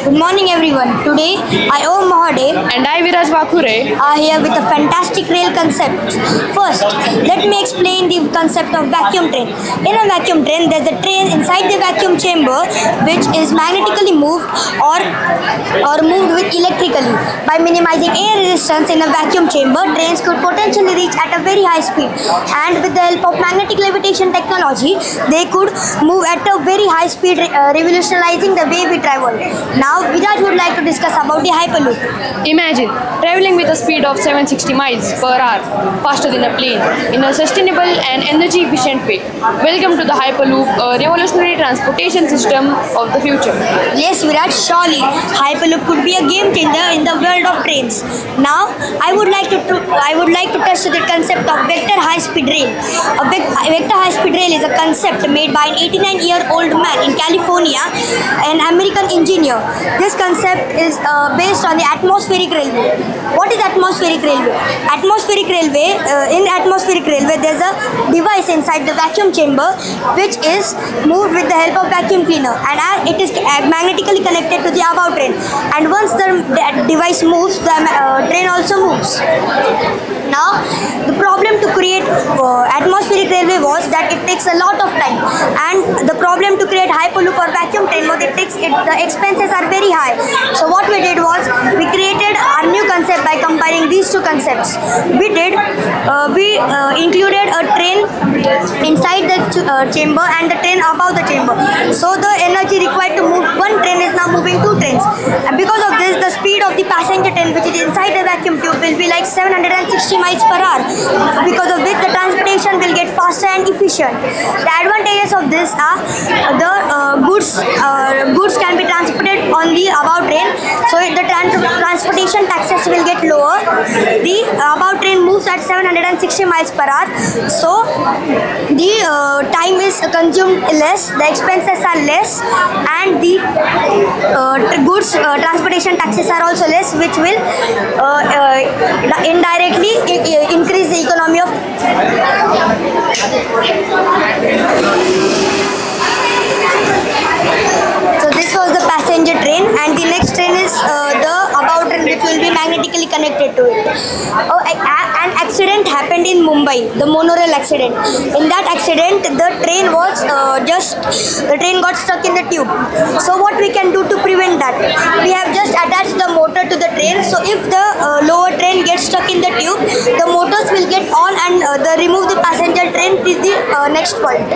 Good morning everyone. Today I Om Mahadev And I, Viraj Vakure. are here with a fantastic rail concept. First, let me explain the concept of vacuum train. In a vacuum train, there's a train inside the vacuum chamber which is magnetically moved or moved with electrically. By minimizing air resistance in a vacuum chamber, trains could potentially reach at a very high speed. And with the help of magnetic levitation technology, they could move at a very high speed, revolutionizing the way we travel. Now, Viraj would like to discuss about the Hyperloop. Imagine traveling with a speed of 760 miles per hour, faster than a plane, in a sustainable and energy efficient way. Welcome to the Hyperloop, a revolutionary transportation system of the future. Yes, Viraj, surely Hyperloop could be a game changer in the world of trains. Now, I would like to touch the concept of vector high-speed rail. Vector high-speed rail is a concept made by an 89-year-old man in California, an American engineer. This concept is based on the atmospheric railway. What is atmospheric railway? In atmospheric railway, there's a device inside the vacuum chamber which is moved with the help of vacuum cleaner, and it is magnetically connected to the above train. And once the device moves, the train also moves. Now, the problem to create atmospheric railway was that it takes a lot of time, and the problem to create Hyperloop or vacuum train was the expenses are very high. So what we did was we created our new concept by combining these two concepts. We included a train inside the chamber and the train above the chamber. So the energy required to move one train is now moving two trains. And because of this, the speed of the passenger train which is inside the vacuum tube will be like 760 miles per hour. Because of which the transportation will get faster and efficient. The advantages of this are the goods can be transported on the above train, so the transportation taxes will get lower. The above train moves at 760 miles per hour, so the time is consumed less, the expenses are less, and the goods transportation taxes are also less, which will indirectly increase the economy of. So this was the passenger train, and the next train is the above train which will be magnetically connected to it. An accident happened in Mumbai, the monorail accident. In that accident, the train got stuck in the tube. So what we can do to prevent that? We have just attached the motor to the train. So if the lower train gets stuck in the tube, the motors will get on and remove the passenger train to the next point.